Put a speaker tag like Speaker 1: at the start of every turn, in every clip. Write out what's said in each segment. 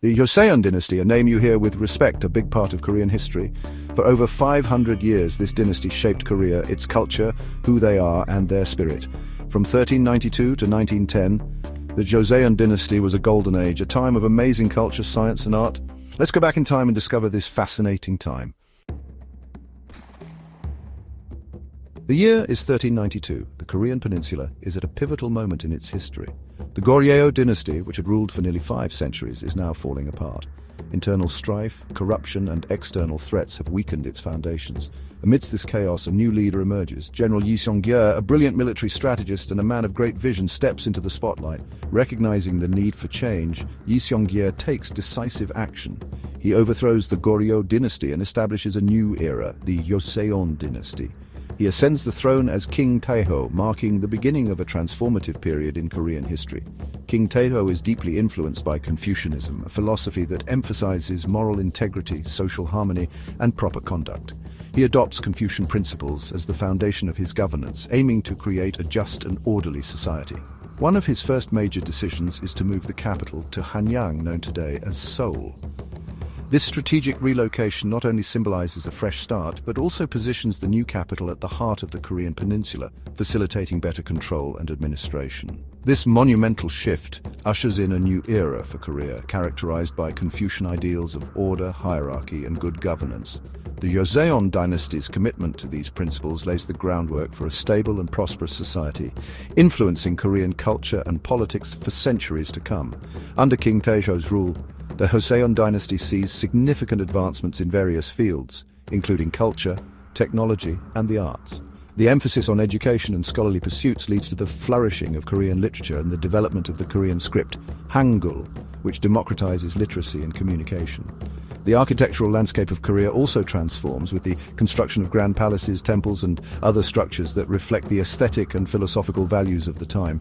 Speaker 1: The Joseon Dynasty, a name you hear with respect, a big part of Korean history. For over 500 years, this dynasty shaped Korea, its culture, who they are, and their spirit. From 1392 to 1910, the Joseon Dynasty was a golden age, a time of amazing culture, science, and art. Let's go back in time and discover this fascinating time. The year is 1392. The Korean peninsula is at a pivotal moment in its history. The Goryeo dynasty, which had ruled for nearly 5 centuries, is now falling apart. Internal strife, corruption, and external threats have weakened its foundations. Amidst this chaos, a new leader emerges. General Lee Seong-gye, a brilliant military strategist and a man of great vision, steps into the spotlight. Recognizing the need for change, Lee Seong-gye takes decisive action. He overthrows the Goryeo dynasty and establishes a new era, the Joseon Dynasty. He ascends the throne as King Taeho, marking the beginning of a transformative period in Korean history. King Taeho is deeply influenced by Confucianism, a philosophy that emphasizes moral integrity, social harmony, and proper conduct. He adopts Confucian principles as the foundation of his governance, aiming to create a just and orderly society. One of his first major decisions is to move the capital to Hanyang, known today as Seoul. This strategic relocation not only symbolizes a fresh start, but also positions the new capital at the heart of the Korean peninsula, facilitating better control and administration. This monumental shift ushers in a new era for Korea, characterized by Confucian ideals of order, hierarchy, and good governance. The Joseon Dynasty's commitment to these principles lays the groundwork for a stable and prosperous society, influencing Korean culture and politics for centuries to come. Under King Taejo's rule, the Hwaseong Dynasty sees significant advancements in various fields, including culture, technology, and the arts. The emphasis on education and scholarly pursuits leads to the flourishing of Korean literature and the development of the Korean script, Hangul, which democratizes literacy and communication. The architectural landscape of Korea also transforms with the construction of grand palaces, temples, and other structures that reflect the aesthetic and philosophical values of the time.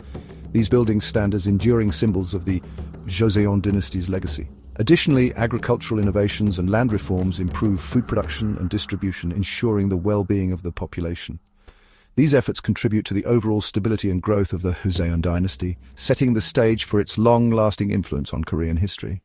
Speaker 1: These buildings stand as enduring symbols of the Joseon Dynasty's legacy. Additionally, agricultural innovations and land reforms improve food production and distribution, ensuring the well-being of the population. These efforts contribute to the overall stability and growth of the Hwaseong Dynasty, setting the stage for its long-lasting influence on Korean history.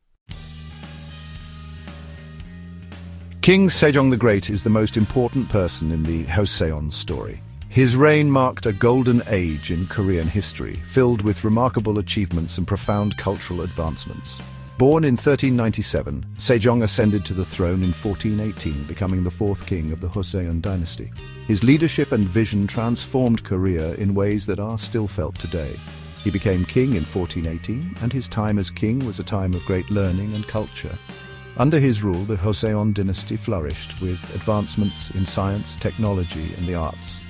Speaker 1: King Sejong the Great is the most important person in the Hwaseong story. His reign marked a golden age in Korean history, filled with remarkable achievements and profound cultural advancements. Born in 1397, Sejong ascended to the throne in 1418, becoming the 4th king of the Hwaseong Dynasty. His leadership and vision transformed Korea in ways that are still felt today. He became king in 1418, and his time as king was a time of great learning and culture. Under his rule, the Hwaseong Dynasty flourished, with advancements in science, technology, and the arts.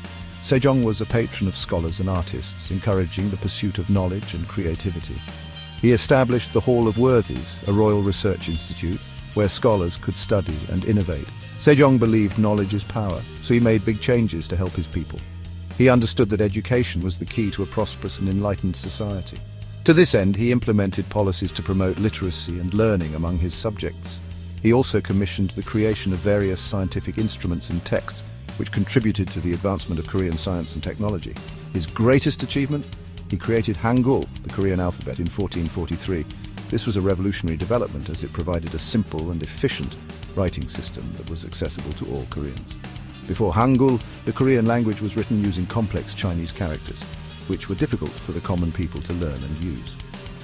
Speaker 1: Sejong was a patron of scholars and artists, encouraging the pursuit of knowledge and creativity. He established the Hall of Worthies, a royal research institute, where scholars could study and innovate. Sejong believed knowledge is power, so he made big changes to help his people. He understood that education was the key to a prosperous and enlightened society. To this end, he implemented policies to promote literacy and learning among his subjects. He also commissioned the creation of various scientific instruments and texts, which contributed to the advancement of Korean science and technology. His greatest achievement? He created Hangul, the Korean alphabet, in 1443. This was a revolutionary development as it provided a simple and efficient writing system that was accessible to all Koreans. Before Hangul, the Korean language was written using complex Chinese characters, which were difficult for the common people to learn and use.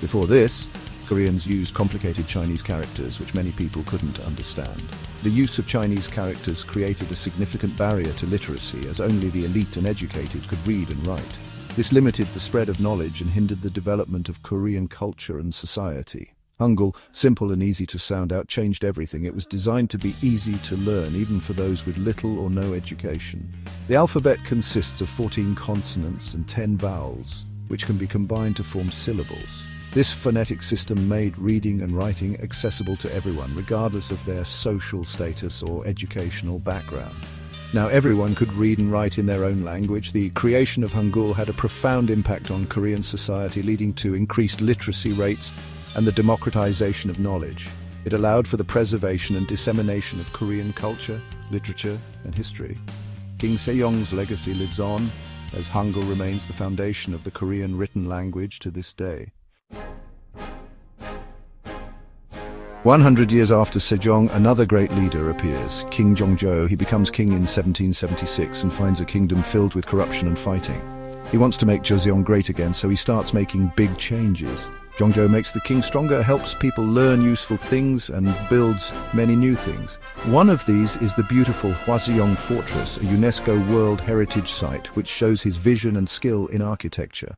Speaker 1: Before this, Koreans used complicated Chinese characters which many people couldn't understand. The use of Chinese characters created a significant barrier to literacy, as only the elite and educated could read and write. This limited the spread of knowledge and hindered the development of Korean culture and society. Hangul, simple and easy to sound out, changed everything. It was designed to be easy to learn, even for those with little or no education. The alphabet consists of 14 consonants and 10 vowels, which can be combined to form syllables. This phonetic system made reading and writing accessible to everyone, regardless of their social status or educational background. Now everyone could read and write in their own language. The creation of Hangul had a profound impact on Korean society, leading to increased literacy rates and the democratization of knowledge. It allowed for the preservation and dissemination of Korean culture, literature, and history. King Sejong's legacy lives on, as Hangul remains the foundation of the Korean written language to this day. 100 years after Sejong, another great leader appears, King Jeongjo. He becomes king in 1776 and finds a kingdom filled with corruption and fighting. He wants to make Joseon great again, so he starts making big changes. Jeongjo makes the king stronger, helps people learn useful things, and builds many new things. One of these is the beautiful Hwaseong Fortress, a UNESCO World Heritage Site, which shows his vision and skill in architecture.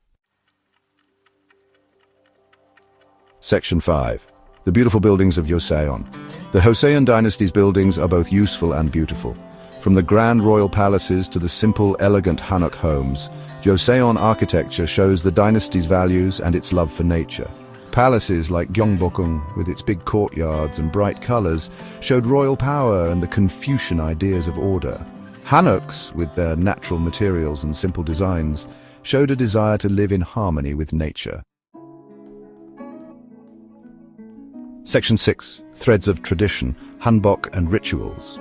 Speaker 1: Section 5. The beautiful buildings of Joseon. The Joseon Dynasty's buildings are both useful and beautiful. From the grand royal palaces to the simple, elegant Hanok homes, Joseon architecture shows the dynasty's values and its love for nature. Palaces like Gyeongbokgung, with its big courtyards and bright colors, showed royal power and the Confucian ideas of order. Hanoks, with their natural materials and simple designs, showed a desire to live in harmony with nature. Section 6. Threads of tradition, hanbok and rituals.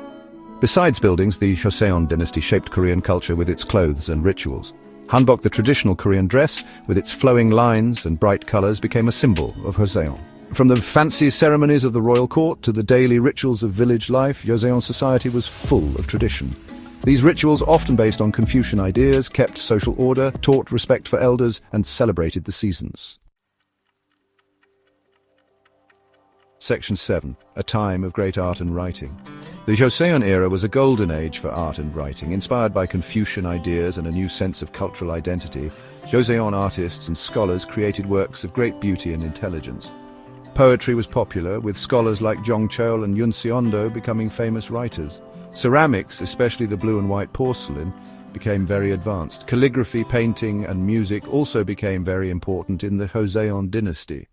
Speaker 1: Besides buildings, the Joseon dynasty shaped Korean culture with its clothes and rituals. Hanbok, the traditional Korean dress, with its flowing lines and bright colors, became a symbol of Joseon. From the fancy ceremonies of the royal court to the daily rituals of village life, Joseon society was full of tradition. These rituals, often based on Confucian ideas, kept social order, taught respect for elders, and celebrated the seasons. Section 7. A time of great art and writing. The Joseon era was a golden age for art and writing. Inspired by Confucian ideas and a new sense of cultural identity, Joseon artists and scholars created works of great beauty and intelligence. Poetry was popular, with scholars like Jeongjo and Yoon becoming famous writers. Ceramics, especially the blue and white porcelain, became very advanced. Calligraphy, painting, and music also became very important in the Joseon dynasty.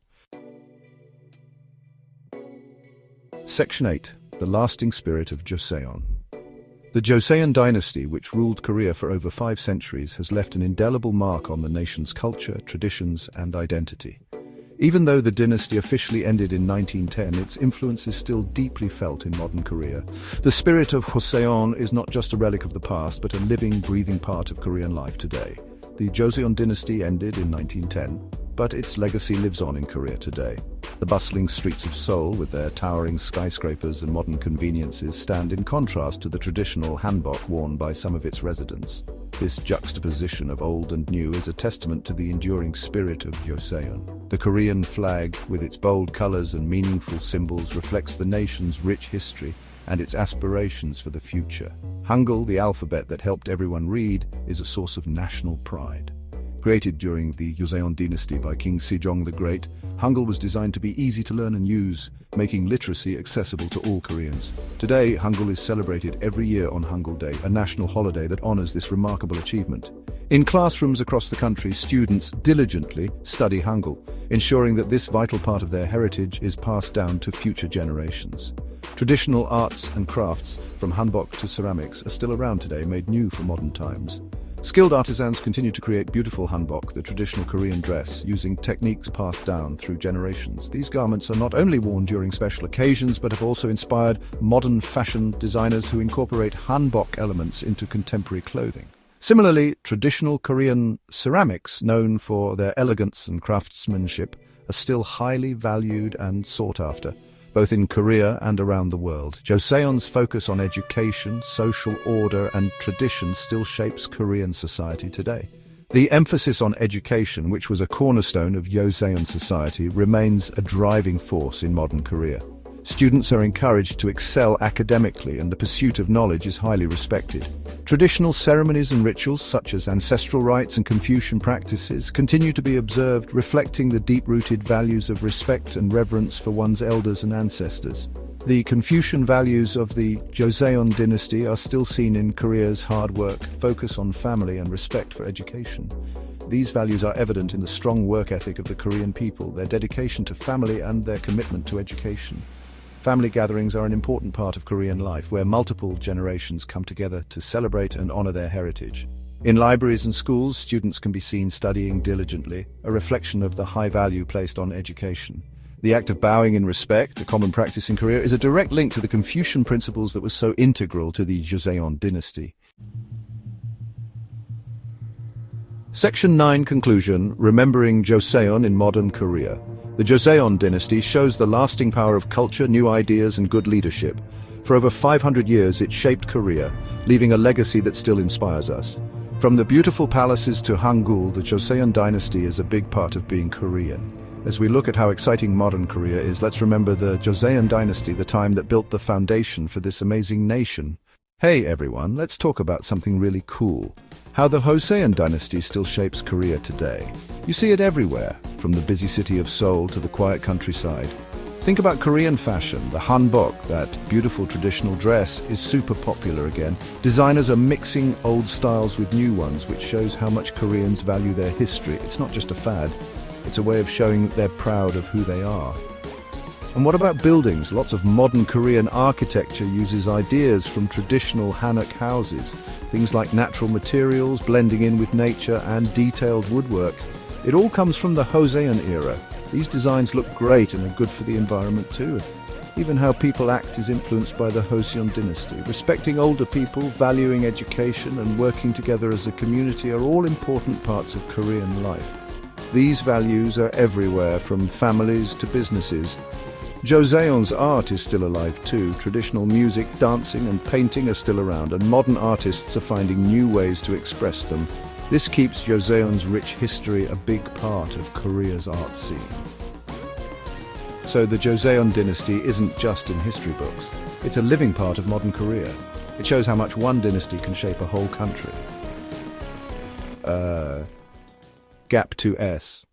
Speaker 1: Section 8. The lasting spirit of Joseon. The Joseon dynasty, which ruled Korea for over 5 centuries, has left an indelible mark on the nation's culture, traditions, and identity. Even though the dynasty officially ended in 1910, its influence is still deeply felt in modern Korea. The spirit of Hwaseong is not just a relic of the past, but a living, breathing part of Korean life today. The Joseon dynasty ended in 1910, but its legacy lives on in Korea today. The bustling streets of Seoul, with their towering skyscrapers and modern conveniences, stand in contrast to the traditional hanbok worn by some of its residents. This juxtaposition of old and new is a testament to the enduring spirit of Joseon. The Korean flag, with its bold colors and meaningful symbols, reflects the nation's rich history and its aspirations for the future. Hangul, the alphabet that helped everyone read, is a source of national pride. Created during the Joseon Dynasty by King Sejong the Great, Hangul was designed to be easy to learn and use, making literacy accessible to all Koreans. Today, Hangul is celebrated every year on Hangul Day, a national holiday that honors this remarkable achievement. In classrooms across the country, students diligently study Hangul, ensuring that this vital part of their heritage is passed down to future generations. Traditional arts and crafts, from hanbok to ceramics, are still around today, made new for modern times. Skilled artisans continue to create beautiful hanbok, the traditional Korean dress, using techniques passed down through generations. These garments are not only worn during special occasions, but have also inspired modern fashion designers who incorporate hanbok elements into contemporary clothing. Similarly, traditional Korean ceramics, known for their elegance and craftsmanship, are still highly valued and sought after, both in Korea and around the world. Joseon's focus on education, social order, and tradition still shapes Korean society today. The emphasis on education, which was a cornerstone of Joseon society, remains a driving force in modern Korea. Students are encouraged to excel academically, and the pursuit of knowledge is highly respected. Traditional ceremonies and rituals, such as ancestral rites and Confucian practices, continue to be observed, reflecting the deep-rooted values of respect and reverence for one's elders and ancestors. The Confucian values of the Joseon dynasty are still seen in Korea's hard work, focus on family, and respect for education. These values are evident in the strong work ethic of the Korean people, their dedication to family, and their commitment to education. Family gatherings are an important part of Korean life, where multiple generations come together to celebrate and honor their heritage. In libraries and schools, students can be seen studying diligently, a reflection of the high value placed on education. The act of bowing in respect, a common practice in Korea, is a direct link to the Confucian principles that were so integral to the Joseon dynasty. Section 9 Conclusion. Remembering Joseon in Modern Korea. The Joseon Dynasty shows the lasting power of culture, new ideas, and good leadership. For over 500 years, it shaped Korea, leaving a legacy that still inspires us. From the beautiful palaces to Hangul, the Joseon Dynasty is a big part of being Korean. As we look at how exciting modern Korea is, let's remember the Joseon Dynasty, the time that built the foundation for this amazing nation. Hey everyone, let's talk about something really cool. How the Hwaseong Dynasty still shapes Korea today. You see it everywhere, from the busy city of Seoul to the quiet countryside. Think about Korean fashion. The hanbok, that beautiful traditional dress, is super popular again. Designers are mixing old styles with new ones, which shows how much Koreans value their history. It's not just a fad, it's a way of showing that they're proud of who they are. And what about buildings? Lots of modern Korean architecture uses ideas from traditional Hanok houses. Things like natural materials, blending in with nature, and detailed woodwork. It all comes from the Hwaseong era. These designs look great and are good for the environment too. Even how people act is influenced by the Joseon Dynasty. Respecting older people, valuing education, and working together as a community are all important parts of Korean life. These values are everywhere, from families to businesses. Joseon's art is still alive too. Traditional music, dancing, and painting are still around, and modern artists are finding new ways to express them. This keeps Joseon's rich history a big part of Korea's art scene. So the Joseon Dynasty isn't just in history books. It's a living part of modern Korea. It shows how much one dynasty can shape a whole country. Gap to S.